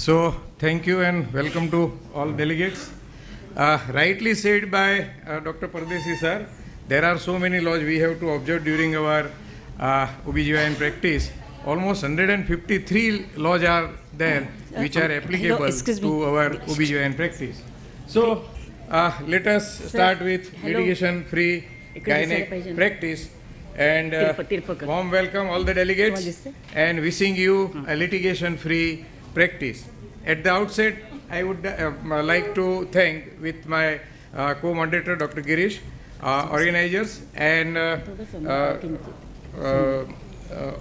So, thank you and welcome to all delegates. Rightly said by Dr. Pardesi sir, there are so many laws we have to observe during our OBGYN practice. Almost 153 laws are there which are applicable to our OBGYN practice. So, let us start with litigation-free gynec practice. And warm welcome all the delegates and wishing you a litigation-free practice. At the outset, I would like to thank with my co-moderator Dr. Girish, organizers and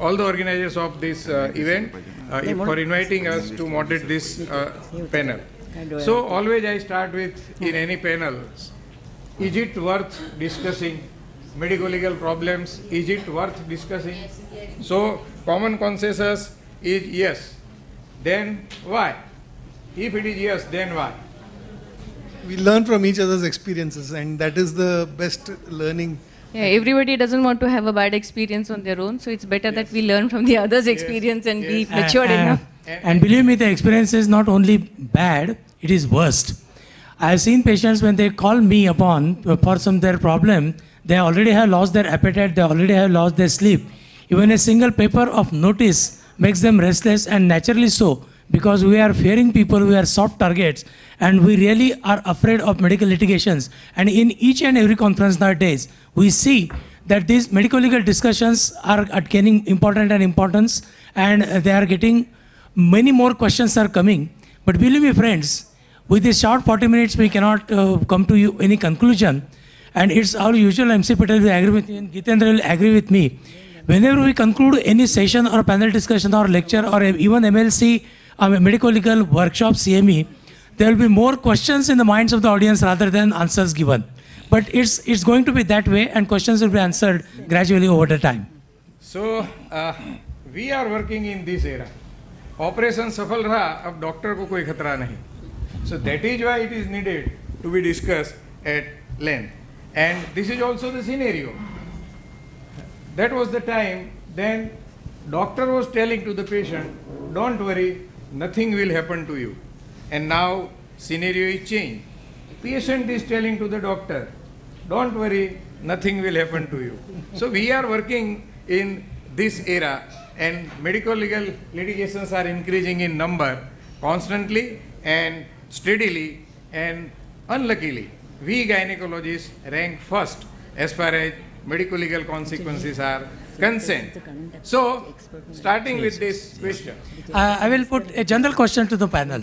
all the organizers of this event for inviting us to moderate this panel. So always I start with, in any panel, is it worth discussing medico-legal problems? Is it worth discussing? So common consensus is yes. Then why? If it is yes, then why? We learn from each other's experiences, and that is the best learning. Yeah, everybody doesn't want to have a bad experience on their own, so it's better that we learn from the other's experience and be matured enough. And believe me, the experience is not only bad, it is worst. I have seen patients when they call me upon for some their problem, they already have lost their appetite, they already have lost their sleep. Even a single paper of notice makes them restless, and naturally so, because we are fearing people, we are soft targets, and we really are afraid of medical litigations. And in each and every conference nowadays, we see that these medico-legal discussions are gaining importance, and they are getting, many more questions are coming. But believe me friends, with this short 40 minutes, we cannot come to any conclusion. And it's our usual, MC Patel will agree with me, and Gitendra will agree with me. Whenever we conclude any session or panel discussion or lecture or even MLC, medico-legal workshop, CME, there will be more questions in the minds of the audience rather than answers given. But it's going to be that way, and questions will be answered gradually over the time. So, we are working in this era. Operation सफल रहा, अब doctor को कोई खतरा नहीं. So that is why it is needed to be discussed at length. And this is also the scenario. That was the time then doctor was telling to the patient, don't worry, nothing will happen to you. And now scenario is changed. Patient is telling to the doctor, don't worry, nothing will happen to you. So we are working in this era, and medico-legal litigations are increasing in number constantly and steadily, and unluckily, we gynecologists rank first as far as medico-legal consequences are concerned. So, starting with this question. I will put a general question to the panel.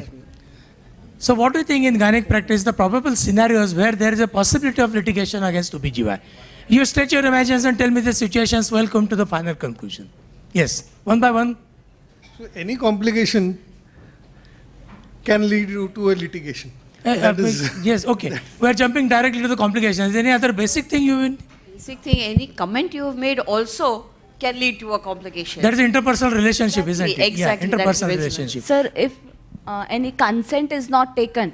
So what do you think in gynec practice, the probable scenarios where there is a possibility of litigation against OBGYN? You stretch your imagination and tell me the situations, we'll come to the final conclusion. Yes, one by one. So any complication can lead you to a litigation. Yes, okay. We are jumping directly to the complications. Any other basic thing you will? Basic thing, any comment you have made also can lead to a complication. That is interpersonal relationship, isn't it? Exactly. Yeah, interpersonal relationship. Sir, if any consent is not taken,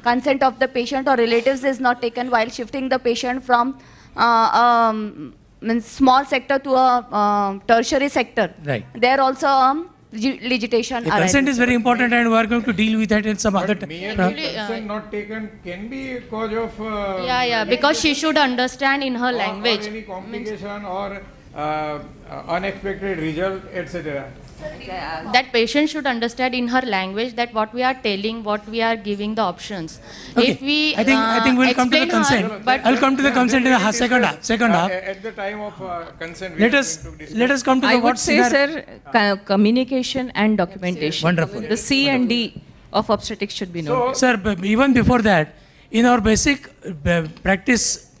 consent of the patient or relatives is not taken while shifting the patient from small sector to a tertiary sector, right? There also litigation. Consent is very important, and we are going to deal with that in some other time. Consent not taken can be a cause of because she should understand in her language. Or any complication or unexpected result, etc. That patient should understand in her language that what we are telling, what we are giving the options. Okay. If we I think we'll come to the consent. But I'll come to the consent in the second half. At the time of consent, let us come to the I would say, sir, communication and documentation. Wonderful. The C and D of obstetrics should be known. Sir, even before that, in our basic practice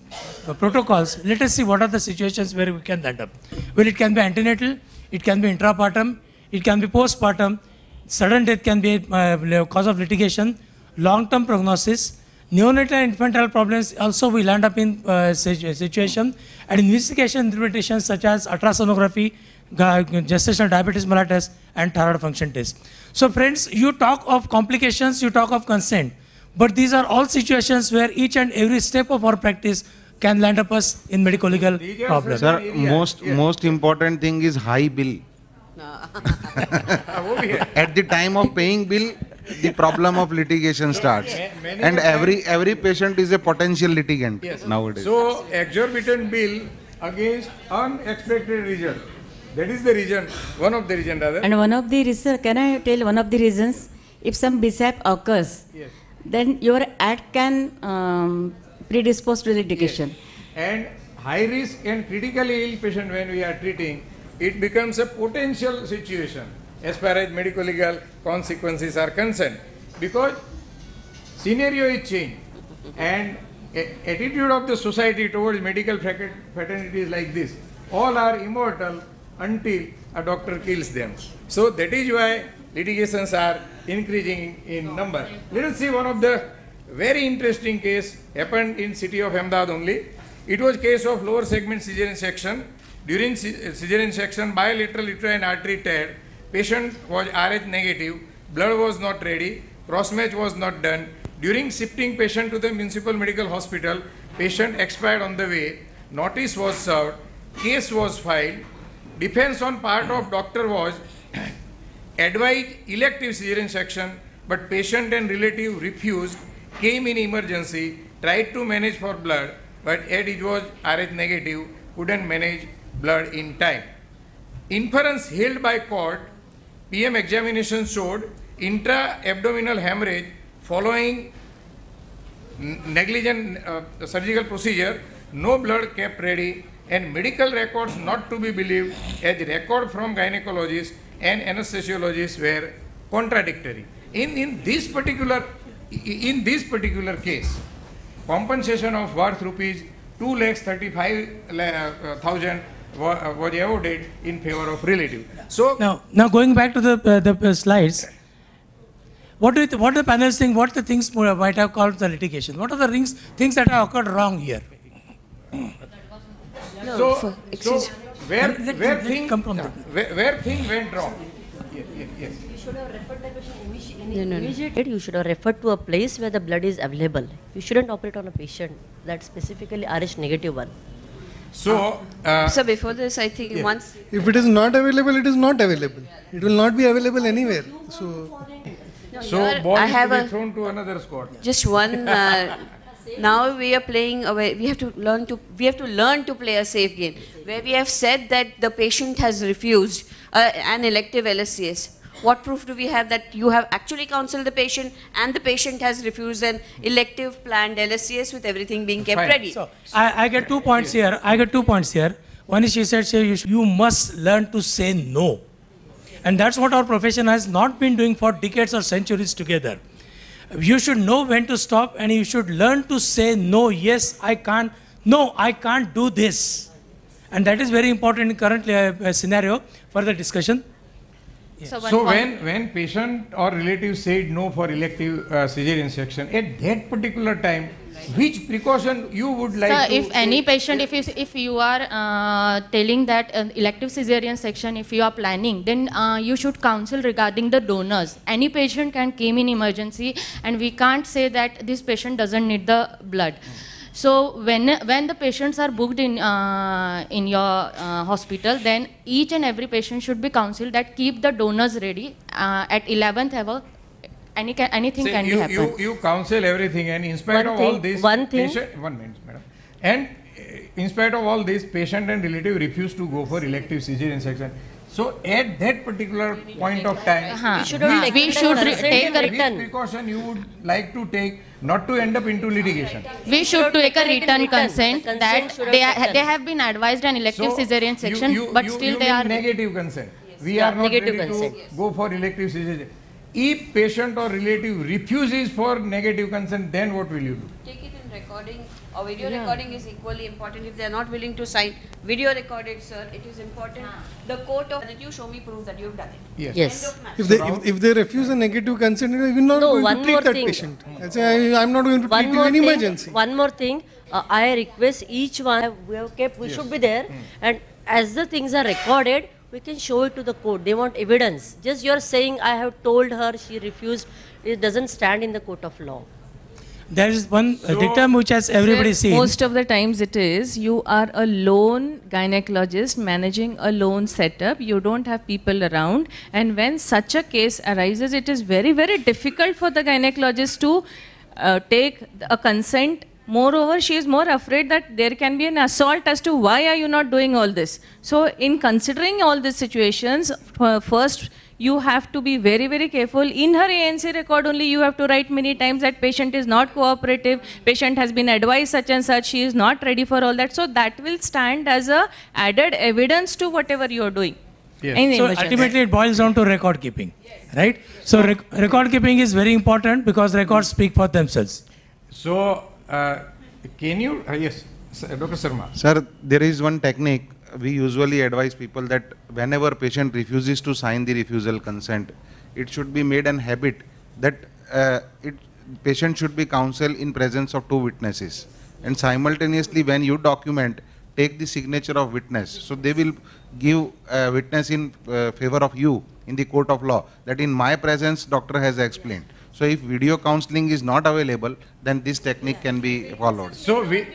protocols, let us see what are the situations where we can land up. Well, it can be antenatal, it can be intrapartum, it can be postpartum, sudden death can be a cause of litigation, long-term prognosis, neonatal and infantile problems also will land up in situation, and investigation interpretations such as ultrasonography, gestational diabetes mellitus, and thyroid function test. So friends, you talk of complications, you talk of consent, but these are all situations where each and every step of our practice can land up us in medico-legal problems. Sir, most important thing is high bill. At the time of paying bill, the problem of litigation starts. Many And a time- every patient is a potential litigant nowadays. So exorbitant bill against unexpected result. That is the reason, one of the reason rather. And one of the reasons, can I tell one of the reasons? If some mishap occurs, Yes. then your act can predispose to litigation. And high risk and critically ill patient when we are treating, it becomes a potential situation as far as medical legal consequences are concerned. Because scenario is changed and attitude of the society towards medical fraternities like this, all are immortal until a doctor kills them. So that is why litigations are increasing in number. Let us see one of the very interesting case happened in city of Ahmedabad only. It was case of lower segment cesarean section. During cesarean section, bilateral uterine artery tear. Patient was RH negative. Blood was not ready. Cross match was not done. During shifting patient to the municipal medical hospital, patient expired on the way. Notice was served. Case was filed. Defense on part of doctor was advised elective cesarean section, but patient and relative refused, came in emergency, tried to manage for blood, but yet it was RH negative, couldn't manage blood in time. Inference held by court, PM examination showed intra-abdominal hemorrhage following negligent surgical procedure, no blood kept ready, and medical records not to be believed as record from gynecologists and anesthesiologists were contradictory. In this particular case, compensation of worth rupees 2,35,000 was awarded in favor of relative. So Now going back to the slides, what do the panelists think? What the things might have called the litigation? What are the things that have occurred wrong here? So where thing come from where thing went wrong? Yes. Immediately, you should have referred to a place where the blood is available. You shouldn't operate on a patient that's specifically RH negative one. So So before this, I think once If it is not available, it is not available. It will not be available anywhere. So ball I is have to a be thrown to another squad. just one. Now we are playing away. We have to learn to play a safe game where we have said that the patient has refused an elective LSCS. What proof do we have that you have actually counseled the patient and the patient has refused an elective planned LSCS with everything being kept Fine. ready? So I get 2 points here. One is she said, you must learn to say no. And that's what our profession has not been doing for decades or centuries together. You should know when to stop and you should learn to say no, yes, I can't, no, I can't do this. And that is very important in current scenario for the discussion. So when patient or relative said no for elective cesarean section, at that particular time, which precaution you would like Sir, to if any patient, if you are telling that elective cesarean section, if you are planning, then you should counsel regarding the donors. Any patient can came in emergency and we can't say that this patient doesn't need the blood. So when the patients are booked in your hospital, then each and every patient should be counseled that keep the donors ready at 11th hour. Anything say can be happen. you counsel everything, and in spite of all this, patient, 1 minute, madam, and in spite of all this, patient and relative refuse to go for elective cesarean section. So at that particular point of time, We should have taken we should the take a which return. precaution you would like to take not to end up into litigation? We should take a written consent The consent that should have they taken. have been advised an elective cesarean section, but still they mean are negative consent. We Yeah, are not negative ready consent. to go for elective cesarean. If patient or relative refuses for negative consent, then what will you do? Take it in recording or video recording is equally important. If they are not willing to sign video recorded, sir, it is important. The court of that you show me proof that you've done it. Yes. Yes. End of matter. if they refuse a negative consent, we will not No, going one to treat more that thing. patient. I'm not going to treat you in emergency. One more thing. I request each one we have kept. We should be there, and as the things are recorded, we can show it to the court. They want evidence. Just you're saying I have told her, she refused. It doesn't stand in the court of law. There is one dictum which has everybody Sir, seen. most of the times it is, you are a lone gynecologist managing a lone setup, you don't have people around, and when such a case arises, it is very, very difficult for the gynecologist to take a consent. Moreover, she is more afraid that there can be an assault as to why are you not doing all this. So in considering all these situations, first you have to be very, very careful. In her ANC record only, you have to write many times that patient is not cooperative, patient has been advised such and such, she is not ready for all that. So that will stand as a added evidence to whatever you are doing. Yes. So ultimately it boils down to record keeping, right? So record keeping is very important because records speak for themselves. So can you, yes, Dr. Sharma. Sir, there is one technique. We usually advise people that whenever patient refuses to sign the refusal consent, it should be made an habit that patient should be counseled in presence of 2 witnesses. And simultaneously, when you document, take the signature of witness. So they will give witness in favor of you in the court of law that in my presence, doctor has explained. So if video counseling is not available, then this technique can be followed. So we,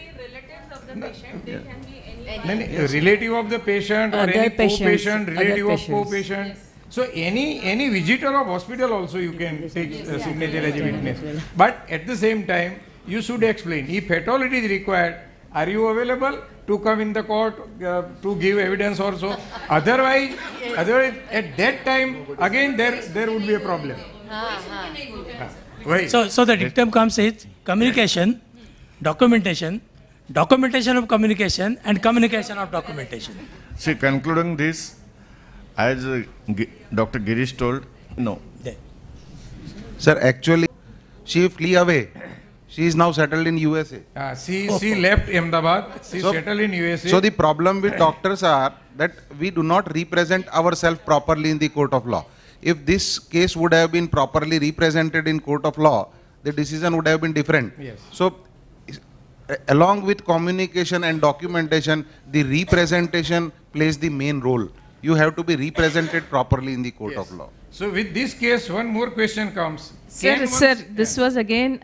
relative of the patient or any co-patient, relative of co-patient. Yes. So any visitor of hospital also you can take a signature as a witness. But at the same time, you should explain. If at all it is required, are you available to come in the court to give evidence or so? Otherwise, at that time, again there would be a problem. So the dictum comes is communication, documentation, documentation of communication, and communication of documentation. See, concluding this, as Dr. Girish told, no. Sir, actually, she flew away. She is now settled in USA. She left Ahmedabad. She settled in USA. So the problem with doctors are that we do not represent ourselves properly in the court of law. If this case would have been properly represented in court of law, the decision would have been different. Yes. So along with communication and documentation, the representation plays the main role. You have to be represented properly in the court of law. So with this case, one more question comes. Sir, this was again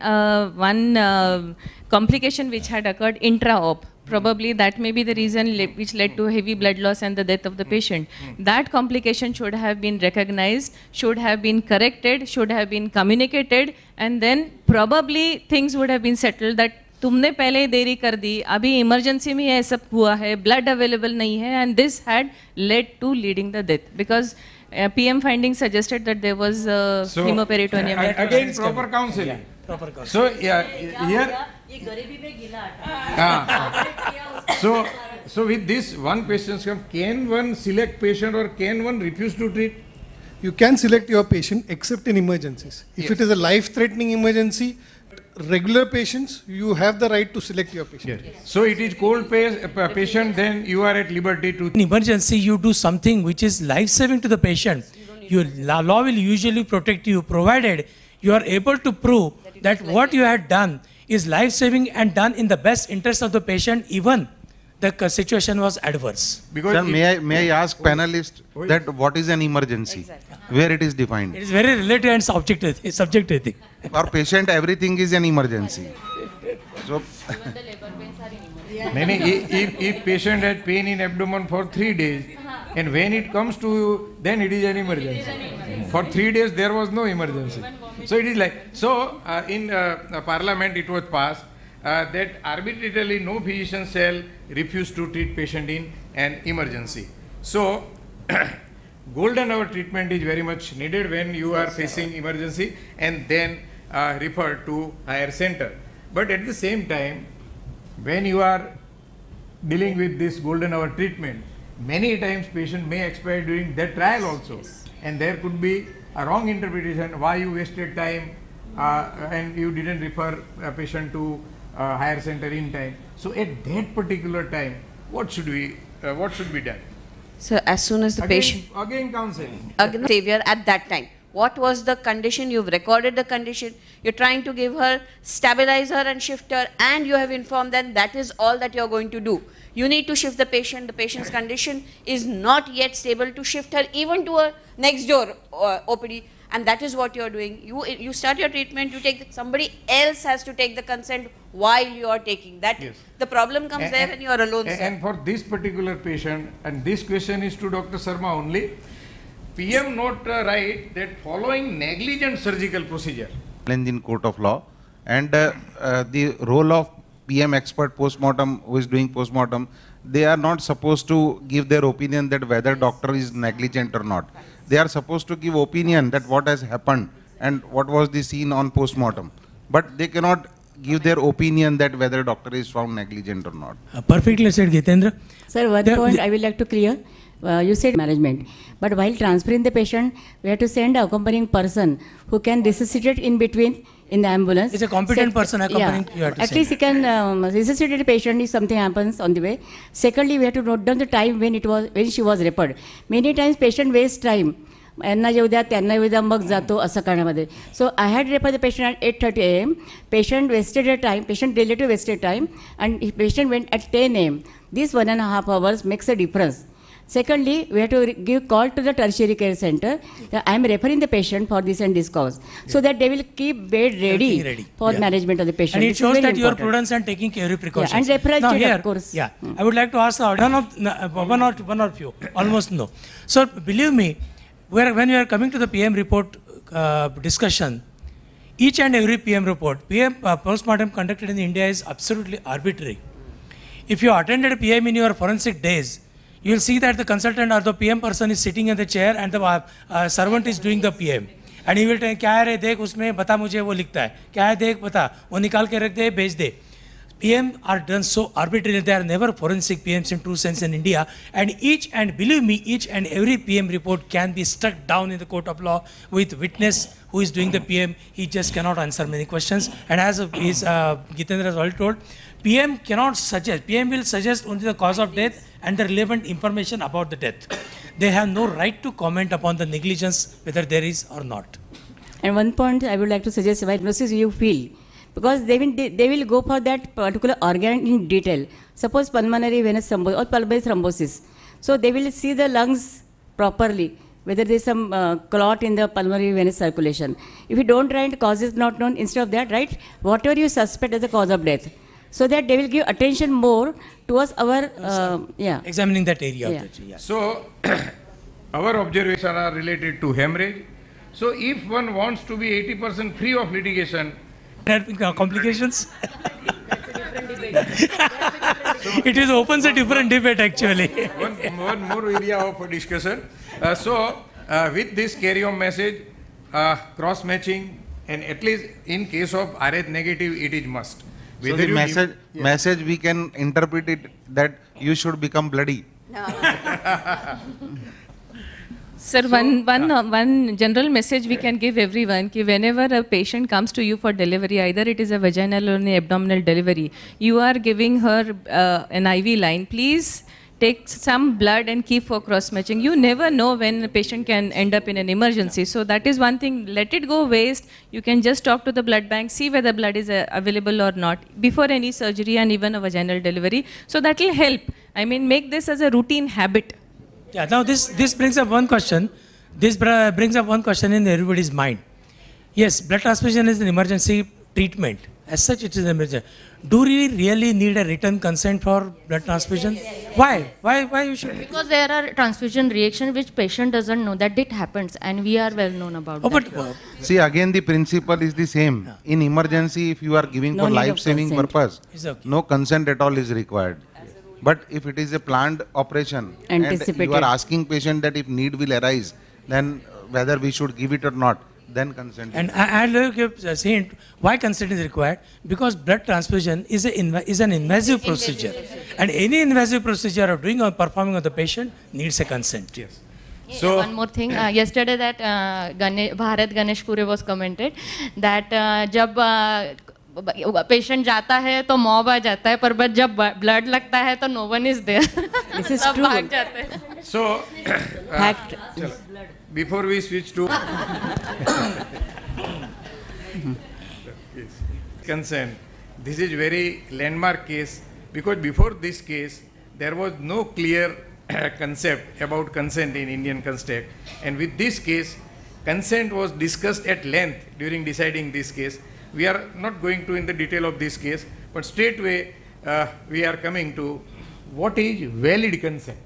one complication which had occurred intra-op. Probably that may be the reason which led to heavy blood loss and the death of the patient. That complication should have been recognized, should have been corrected, should have been communicated, and then probably things would have been settled that तुमने पहले ही देरी कर दी, अभी emergency में ये सब हुआ है, blood available नहीं है, and this had led to leading the death because PM findings suggested that there was hemoperitoneum. Again, proper counseling. Proper counseling. So here. So with this, one question comes: can one select patient or can one refuse to treat? You can select your patient except in emergencies. If it is a life-threatening emergency, regular patients, you have the right to select your patient. Yes. So it is cold patient, then you are at liberty to. In emergency, you do something which is life-saving to the patient. Your law will usually protect you, provided you are able to prove that what you had done is life-saving and done in the best interest of the patient, even the situation was adverse. Because sir, may I ask panelists that what is an emergency? Exactly. Where it is defined? It is very relative and subjective thing. For patient, everything is an emergency. So, if patient had pain in abdomen for 3 days, and when it comes to you, then it is an emergency. For 3 days, there was no emergency. So it is like, so in Parliament it was passed that arbitrarily no physician shall refuse to treat patient in an emergency. So golden hour treatment is very much needed when you are facing emergency and then refer to higher center. But at the same time, when you are dealing with this golden hour treatment, many times patient may expire during that trial also. And there could be a wrong interpretation why you wasted time and you didn't refer a patient to higher center in time. So at that particular time, what should be done? So as soon as the patient again counseling savior at that time, what was the condition? You've recorded the condition. You're trying to give her, stabilize her and shift her, and you have informed them that is all that you're going to do. You need to shift the patient. The patient's condition is not yet stable to shift her even to a next door OPD. and that is what you're doing. You start your treatment, you take somebody else has to take the consent while you are taking that. Yes. The problem comes there when you are alone. sir. And for this particular patient, and this question is to Dr. Sharma only, PM note write that following negligent surgical procedure. In court of law, and the role of PM expert postmortem who is doing postmortem, they are not supposed to give their opinion that whether doctor is negligent or not. They are supposed to give opinion that what has happened and what was the scene on postmortem. But they cannot give their opinion that whether doctor is found negligent or not. Perfectly said, Gitendra. Sir, one point I would like to clear. You said management, but while transferring the patient, we have to send an accompanying person who can resuscitate in between in the ambulance. It's a competent person accompanying. Yeah. You have to At send. least he can resuscitate the patient if something happens on the way. Secondly, we have to note down the time when she was referred. Many times patient wastes time. यांना येऊ द्या त्यांना येऊ द्या मग जातो असं करण्यामध्ये. So I had referred the patient at 8:30 a.m. Patient wasted a time. Patient relative wasted time, and patient went at 10 a.m. This 1.5 hours makes a difference. Secondly, we have to give call to the tertiary care center that I am referring the patient for this and this cause, so that they will keep bed ready for management of the patient. And it This is shows very that you are important. prudence and taking every precaution. Yeah, and referral now check, here, of course. Yeah, I would like to ask one or few, almost no. So believe me, when you are coming to the PM report discussion, each and every PM report, PM postmortem conducted in India is absolutely arbitrary. If you attended a PM in your forensic days, you will see that the consultant or the PM person is sitting in the chair and the servant is doing the PM. And he will tell, क्या है रे देख उसमें बता मुझे वो लिखता है, क्या है देख बता, वो निकाल के रख दे भेज दे. PM are done so arbitrarily. They are never forensic PMs in true sense in India. And believe me, each and every PM report can be struck down in the court of law with witness who is doing the PM. He just cannot answer many questions. And as Gitendra has already told, PM cannot suggest. PM will suggest only the cause of death and the relevant information about the death. They have no right to comment upon the negligence, whether there is or not. And one point I would like to suggest, what diagnosis you feel, because they will go for that particular organ in detail. Suppose pulmonary venous thrombosis or pulmonary thrombosis. So they will see the lungs properly, whether there is some clot in the pulmonary venous circulation. If you don't write cause is not known, instead of that, write whatever you suspect as the cause of death. So that they will give attention more towards our, examining that area. Yeah. Of that, yeah. So, our observations are related to hemorrhage. So, if one wants to be 80% free of litigation, complications? It is opens a different debate actually. one more area of discussion. With this carry-on message, cross-matching, and at least in case of RH negative, it is must. So the message we can interpret it that you should become bloody. Sir, one general message we can give everyone, कि whenever a patient comes to you for delivery, either it is a vaginal or an abdominal delivery, you are giving her an IV line, please take some blood and keep for cross-matching. You never know when a patient can end up in an emergency. So that is one thing, let it go waste. You can just talk to the blood bank, see whether blood is available or not before any surgery and even a vaginal delivery. So that will help. I mean, make this as a routine habit. Yeah, now this brings up one question. This brings up one question in everybody's mind. Yes, blood transfusion is an emergency treatment. As such, it is an emergency. Do we really need a written consent for blood transfusion? Why? Why you should? Because there are transfusion reactions which patient doesn't know that it happens, and we are well known about that. See, again the principle is the same. In emergency, if you are giving for life-saving purpose, no consent at all is required. But if it is a planned operation and you are asking patient that if need will arise, then whether we should give it or not, then consent. And I'll give a hint why consent is required. Because blood transfusion is an invasive procedure, and any invasive procedure of doing or performing on the patient needs a consent. Yes. So one more thing. Yesterday that Bharat Ganesh Kure was commented that जब patient जाता है तो mob आ जाता है, पर जब blood लगता है तो नो वन इज देयर, सब भाग जाते हैं. So, before we switch to consent, this is very landmark case, because before this case there was no clear concept about consent in Indian context, and with this case consent was discussed at length during deciding this case. We are not going to in the detail of this case, but straightway we are coming to what is valid consent.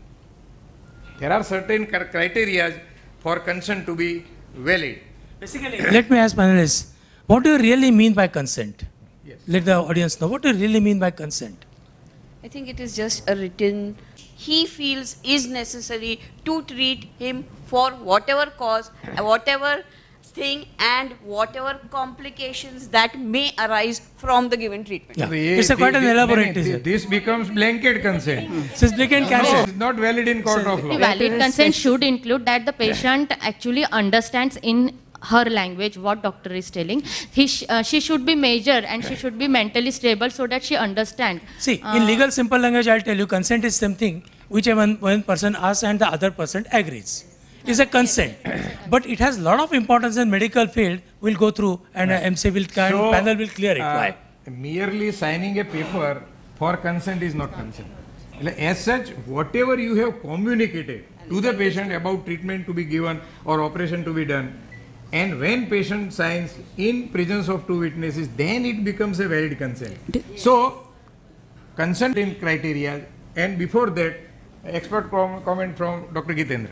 There are certain criteria for consent to be valid. Basically, let me ask panelists, what do you really mean by consent? Yes. Let the audience know, what do you really mean by consent? I think it is just a written, he feels is necessary to treat him for whatever cause, whatever thing and whatever complications that may arise from the given treatment. Yeah. It's quite an elaborate This becomes blanket consent. It's blanket consent. It's not valid in court of law. Valid consent should include that the patient actually understands in her language what doctor is telling. She should be measured and she should be mentally stable so that she understands. See, in legal simple language, I'll tell you, consent is something which one person asks and the other person agrees. It's a consent. But it has a lot of importance in medical field. We'll go through and MC will panel will clear it. Why? Merely signing a paper for consent is not consent. As such, whatever you have communicated to the patient about treatment to be given or operation to be done, and when patient signs in presence of two witnesses, then it becomes a valid consent. So, consent in criteria, and before that, expert comment from Dr. Gitendra.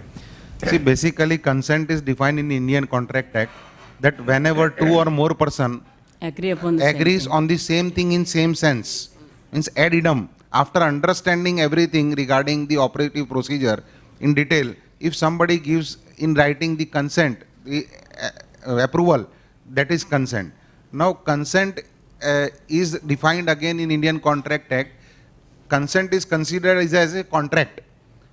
See, basically consent is defined in Indian Contract Act that whenever two or more person agrees on the same thing in same sense, means ad idem, after understanding everything regarding the operative procedure in detail, if somebody gives in writing the consent, the approval, that is consent. Now consent is defined again in Indian Contract Act. Consent is considered as a contract,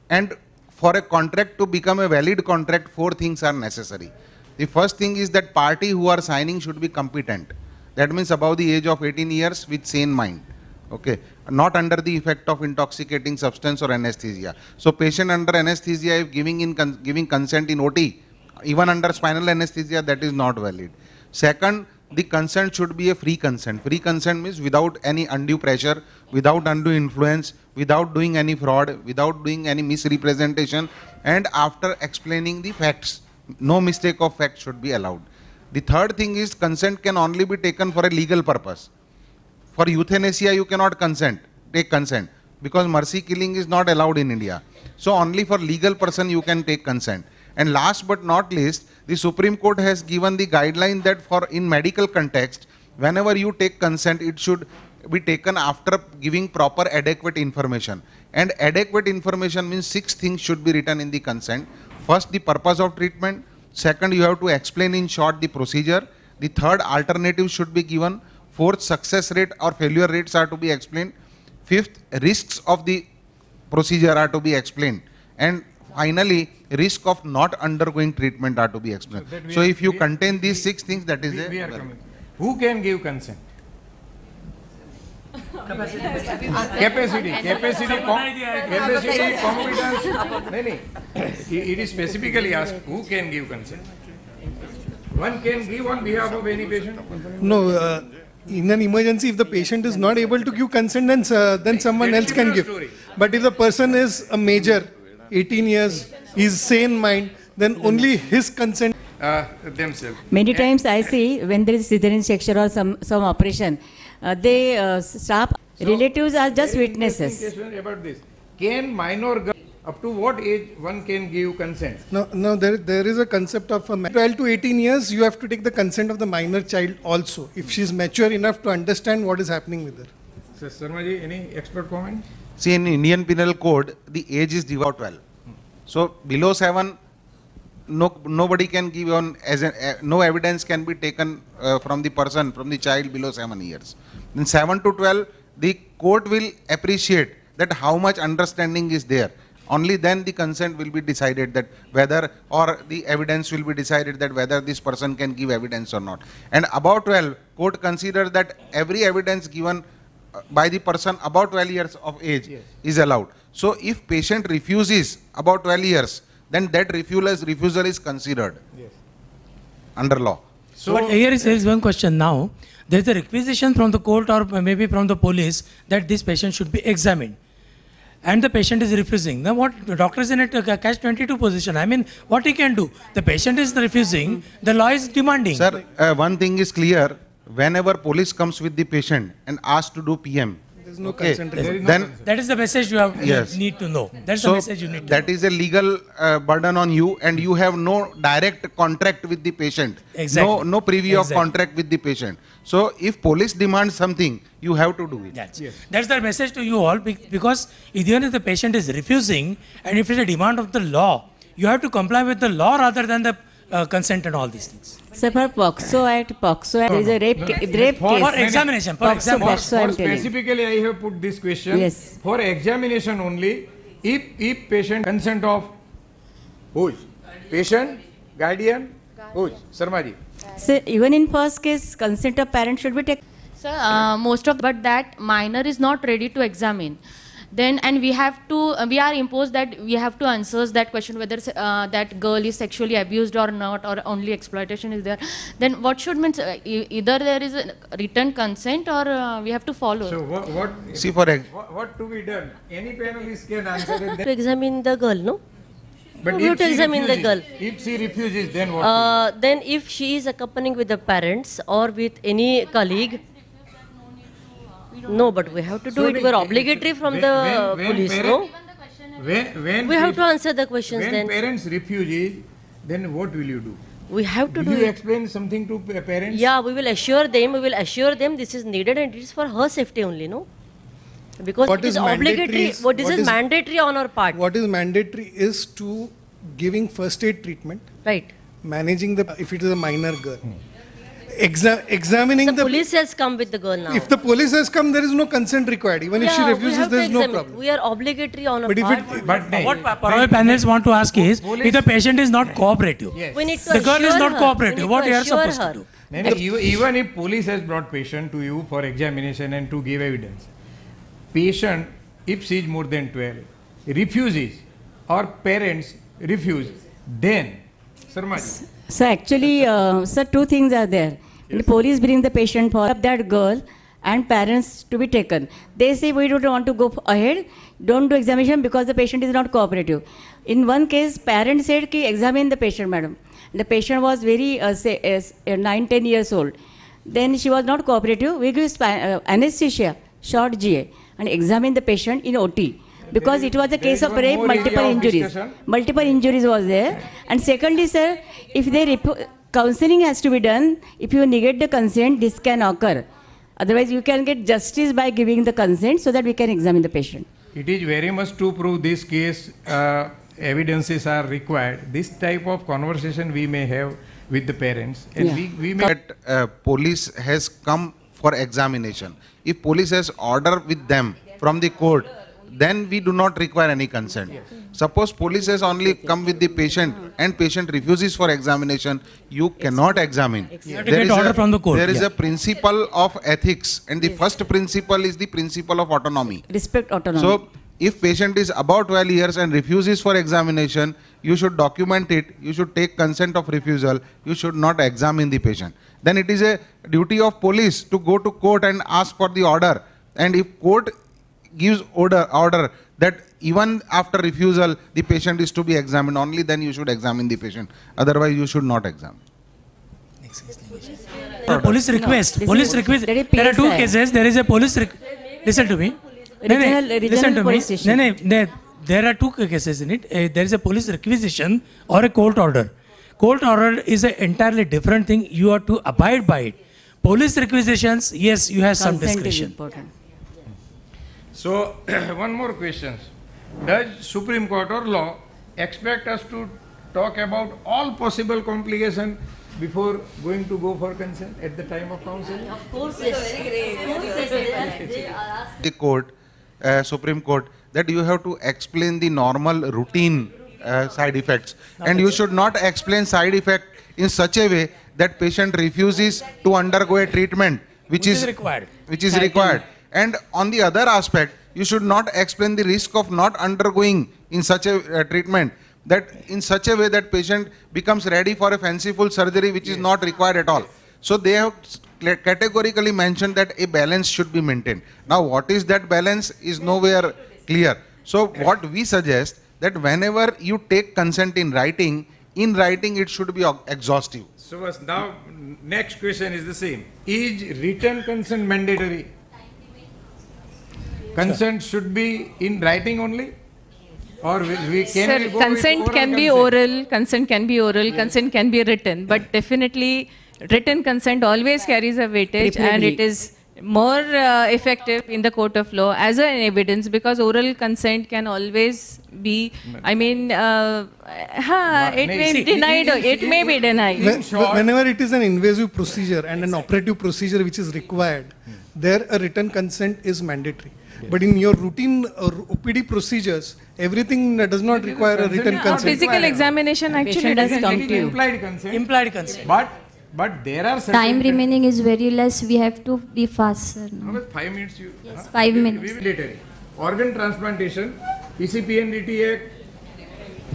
and for a contract to become a valid contract, four things are necessary. The first thing is that party who are signing should be competent. That means above the age of 18 years with sane mind. Okay, not under the effect of intoxicating substance or anesthesia. So patient under anesthesia, if giving consent in OT, even under spinal anesthesia, that is not valid. Second, the consent should be a free consent. Free consent means without any undue pressure, without undue influence, without doing any fraud, without doing any misrepresentation, and after explaining the facts. No mistake of fact should be allowed. The third thing is consent can only be taken for a legal purpose. For euthanasia, you cannot take consent, because mercy killing is not allowed in India. So only for legal person you can take consent. And last but not least, the Supreme Court has given the guideline that for in medical context, whenever you take consent, it should be taken after giving proper adequate information. And adequate information means 6 things should be written in the consent. First, the purpose of treatment. Second, you have to explain in short the procedure. The third, alternative should be given. Fourth, success rate or failure rates are to be explained. Fifth, risks of the procedure are to be explained. And finally, risk of not undergoing treatment are to be explained. So if you contain these 6 things, that is Who can give consent? Capacity, competence. It is specifically asked who can give consent. One can give on behalf of any patient? No, in an emergency, if the patient is not able to give consent, then someone else can give. But if the person is a major, 18 years, is sane mind, then only his consent. Themselves. Many times I see when there is cesarean section or some operation, they stop. Relatives are just witnesses. About this. Can minor girl, up to what age one can give consent? No, there is a concept of 12 to 18 years, you have to take the consent of the minor child also, if she is mature enough to understand what is happening with her. Sir Sarmaji, any expert comment? See, in Indian Penal Code, the age is about 12. So below 7, nobody can give on no evidence can be taken from the child below 7 years. Then 7 to 12, the court will appreciate that how much understanding is there. Only then the consent will be decided that whether, or the evidence will be decided that whether this person can give evidence or not. And above 12, court considers that every evidence given by the person above 12 years of age is allowed. So if patient refuses about 12 years, then that refusal is considered under law. So, but here is one question now. There is a requisition from the court or maybe from the police that this patient should be examined. and the patient is refusing. Now what, the doctor is in a catch-22 position. I mean, what he can do? The patient is refusing, the law is demanding. Sir, one thing is clear, whenever police comes with the patient and asks to do PM, There's no consent. then That is the message you have Yes. need to know. That's the so message you need to that know. is a legal burden on you, and you have no direct contract with the patient. Exactly. No preview of Exactly. contract with the patient. So if police demands something, you have to do it. That's the message to you all, because even if the patient is refusing, and if it's a demand of the law, you have to comply with the law rather than the consent and all these things. So for POXO Act, there is a rape case. For examination, for examination. I'm telling. Specifically, I have put this question. Yes. For examination only, if patient consent of who? Patient, guardian, who? Sarmaji. So even in first case, consent of parents should be taken. Sir, most of, but that minor is not ready to examine. Then, and we have to, we are imposed that we have to answer that question whether that girl is sexually abused or not, or only exploitation is there. Then what should mean? Either there is a written consent or we have to follow. So what See, for what to be done? Any panelist can answer it. To examine the girl, no? But We have to examine the girl. If she refuses, then what? Then if she is accompanying with the parents or with any colleague, no, but we have to do it. We are obligatory from the police, no? When We have to answer the questions when then. parents refuses, then what will you do? We have to Will do you it. explain something to parents? Yeah, we will assure them this is needed and it is for her safety only, no? Because What it is is mandatory obligatory. is- This what is is- mandatory on our part. What is mandatory is to giving first aid treatment, Right. managing the, if it is a minor girl. Examining The the, police has come with the girl now. if the police has come, there is no consent required. Even if she Yeah, we refuses, have to there is no examine. problem. We are obligatory on our But if part. it, But What Parallel panelists want to ask is, if the patient is not cooperative, We need to the girl is assure not her. cooperative, We what need you to are assure supposed to her. do? Even if police has brought patient to you for examination and to give evidence, patient, if she is more than 12, refuses or parents refuse, then, Sarmaji. So actually, sir, two things are there. The police bring the patient for that girl and parents to be taken. They say we don't want to go ahead, don't do examination because the patient is not cooperative. In one case, parents said ki examine the patient, madam. The patient was very, 9-10 years old. Then she was not cooperative. We give anesthesia, short GA, and examine the patient in OT. Because it was a case of rape, multiple injuries. Multiple injuries was there. And secondly, sir, if they counseling has to be done, if you negate the consent, this can occur. Otherwise, you can get justice by giving the consent so that we can examine the patient. It is very much to prove this case, evidences are required. This type of conversation we may have with the parents. And Yeah. we may... that police has come for examination. If police has order with them from the court, then we do not require any consent. Suppose police has only come with the patient and patient refuses for examination, you cannot examine. You have to get order from the court. There is Yeah. a principle of ethics, and the first principle is the principle of autonomy. Respect autonomy. So, if patient is about 12 years and refuses for examination, you should document it, you should take consent of refusal, you should not examine the patient. Then it is a duty of police to go to court and ask for the order. And if court gives order that even after refusal, the patient is to be examined, only then you should examine the patient. Otherwise, you should not examine. Police request. this Police is- request. that is There are two PSI. cases. There is a police. Listen to me. Listen to me. police station. There are two cases in it. There is a police requisition or a court order. Court order is an entirely different thing. You have to abide by it. Police requisitions, yes, you have some Consent is discretion. important. So, one more question. Does Supreme Court or law expect us to talk about all possible complications before going to go for consent at the time of counseling? Of course, yes. The court, Supreme Court, that you have to explain the normal routine side effects, and you should not explain side effect in such a way that patient refuses to undergo a treatment which is required. And on the other aspect, you should not explain the risk of not undergoing in such a treatment, that in such a way that patient becomes ready for a fanciful surgery which is not required at all. So they have categorically mentioned that a balance should be maintained. Now what is that balance is nowhere clear. So what we suggest that whenever you take consent in writing it should be exhaustive. So now next question is the same. Is written consent mandatory? Consent should be in writing only? Or we can Sir, we go consent with can be oral, consent can be oral, consent can be written, but definitely written consent always carries a weightage and it is more effective in the court of law as an evidence, because oral consent can always be, I mean, it may be denied, it may be denied. Whenever it is an invasive procedure and an operative procedure which is required, there a written consent is mandatory. But in your routine OPD procedures, everything does not require a written consent. Physical examination actually doesn't come to you. Implied consent. Implied consent. But there are certain Time remaining is very less. We have to be fast, sir. How about 5 minutes? Yes, 5 minutes. We will later. Organ transplantation, PCPNDT Act,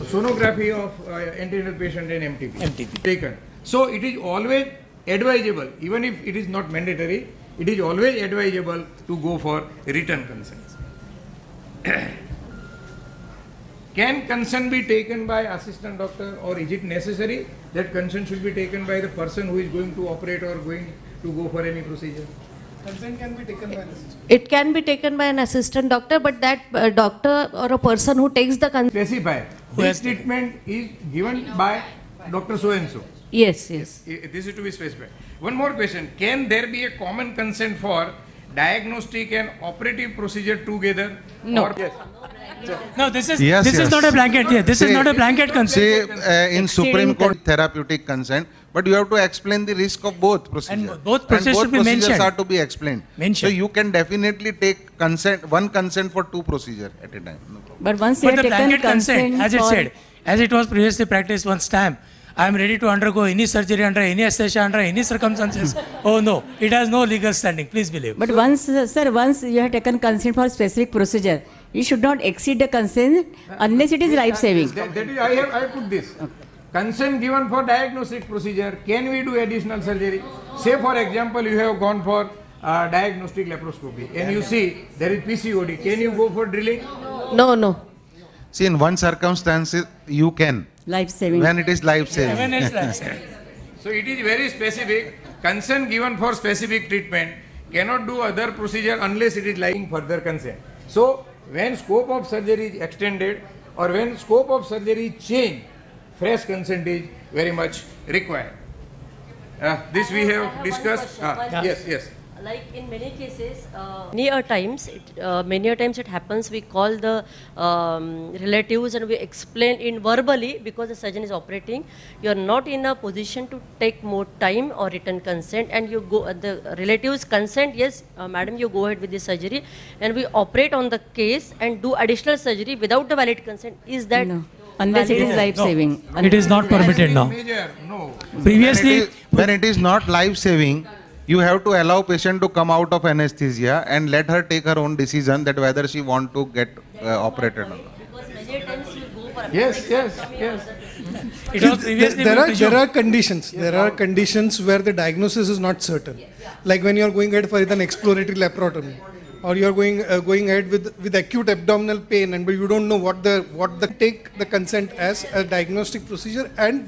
sonography of antenatal patient and MTP. Taken. So it is always advisable, even if it is not mandatory, it is always advisable to go for written consent. Can consent be taken by assistant doctor, or is it necessary that consent should be taken by the person who is going to operate or going to go for any procedure? Consent can be taken by an assistant. It can be taken by an assistant doctor, but that doctor or a person who takes the consent. Specify. This treatment is given by Dr. So-and-so. Yes, yes. This is to be specified. One more question. Can there be a common consent for diagnostic and operative procedure together? No. Or, yes. No, this is Yes, this is yes. not a blanket. Yeah, this is Say- not a blanket consent. Say in Supreme Court therapeutic consent, but you have to explain the risk of both procedures. And both procedures should be procedures mentioned. are to be explained. Mentioned. So you can definitely take consent, one consent for two procedures at a time. No problem. But once you But have the taken blanket consent, consent as it for- said, as it was previously practiced, one stamp. I am ready to undergo any surgery under any anesthesia, under any circumstances. Oh no, it has no legal standing. Please believe. But once, sir, once you have taken consent for specific procedure, you should not exceed the consent unless it is life-saving. That is, I put this. Consent given for diagnostic procedure. Can we do additional surgery? Say for example, you have gone for diagnostic laparoscopy and you see there is PCOD. Can you go for drilling? No, no. See, in one circumstance, you can. Life-saving. When it is life-saving. When it's life-saving. So it is very specific. Consent given for specific treatment cannot do other procedure unless it is lying further consent. So when scope of surgery is extended or when scope of surgery is changed, fresh consent is very much required. This we have discussed. Yes. Like in many cases, many a times it happens, we call the relatives and we explain in verbally, because the surgeon is operating, you are not in a position to take more time or written consent, and you go, the relatives consent, yes, madam, you go ahead with the surgery, and we operate on the case and do additional surgery without the valid consent. Is that No. Unless it is life-saving. No, it is not permitted now. Major, no. Previously, When it is not life-saving, you have to allow patient to come out of anesthesia and let her take her own decision that whether she want to get operated or not. because many times you go for Yes. it was previously There are conditions. There are conditions where the diagnosis is not certain. Like when you are going ahead for an exploratory laparotomy, or you are going ahead with acute abdominal pain, and but you don't know what the take the consent as a diagnostic procedure and.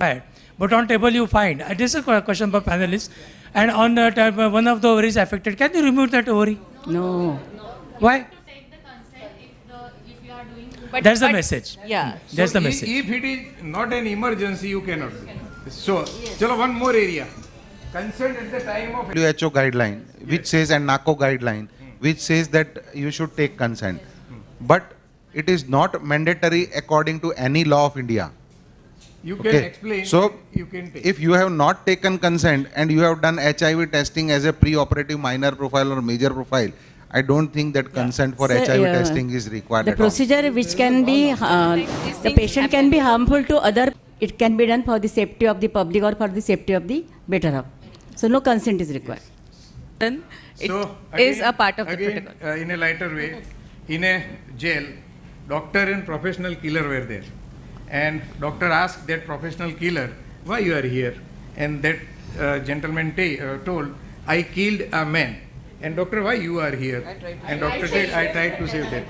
But on table you find, this is a question for panelists, and on one of the ovaries affected, can you remove that ovary? No. Why? That's the message. Yeah. That's the So message. If it is not an emergency, you cannot do. So, chalo, one more area. Consent at the time of WHO guideline, which says, and NACO guideline, which says that you should take consent. But it is not mandatory according to any law of India. you can explain. So, you can take. if you have not taken consent and you have done HIV testing as a pre-operative minor profile or major profile, I don't think that consent for Sir, HIV testing is required The at all. procedure which can be, the patient can be harmful to other, it can be done for the safety of the public or for the safety of the better half. So no consent is required. Then it So, is again- a part of the again, protocol. in a lighter way, in a jail, doctor and professional killer were there. And doctor asked that professional killer, why you are here? And that gentleman told, I killed a man And doctor, why you are here? And doctor said, I tried to save that.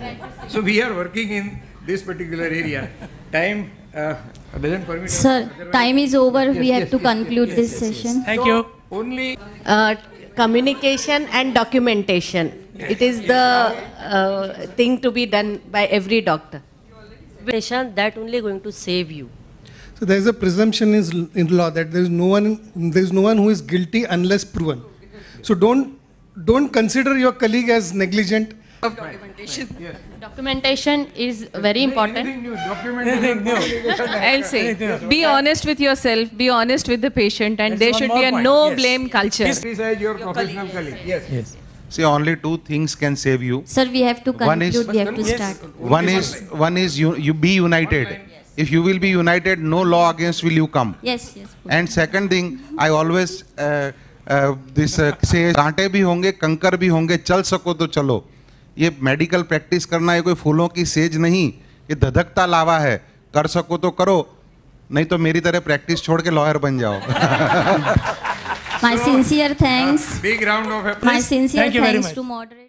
So we are working in this particular area. Time doesn't permit us. Sir, time is over. Yes, We have yes, to yes, conclude yes, this yes, yes. session. Thank you. Only Communication and documentation. It is the thing to be done by every doctor. That only going to save you. So there is a presumption in law that there is no one who is guilty unless proven. So don't consider your colleague as negligent. Documentation is very important. anything new, documentation. I'll say, be honest with yourself, be honest with the patient, and there one should more be a point. no Yes. blame culture. Criticize your professional colleague. Yes. Yes. See, only two things can save you. Sir, we have to One is- conclude. We have to Yes. start. One is you be united. If you will be united, no law against will you come. Yes, yes. And second thing, I always say, कांटे भी होंगे, कंकर भी होंगे, चल सको तो चलो. ये मेडिकल प्रैक्टिस करना है कोई फूलों की सेज नहीं, ये धधकता लावा है. कर सको तो करो, नहीं तो मेरी तरह प्रैक्टिस छोड़ के लॉयर बन जाओ. My sincere thanks. Big round of applause. My sincere Thank you very thanks much. to moderate.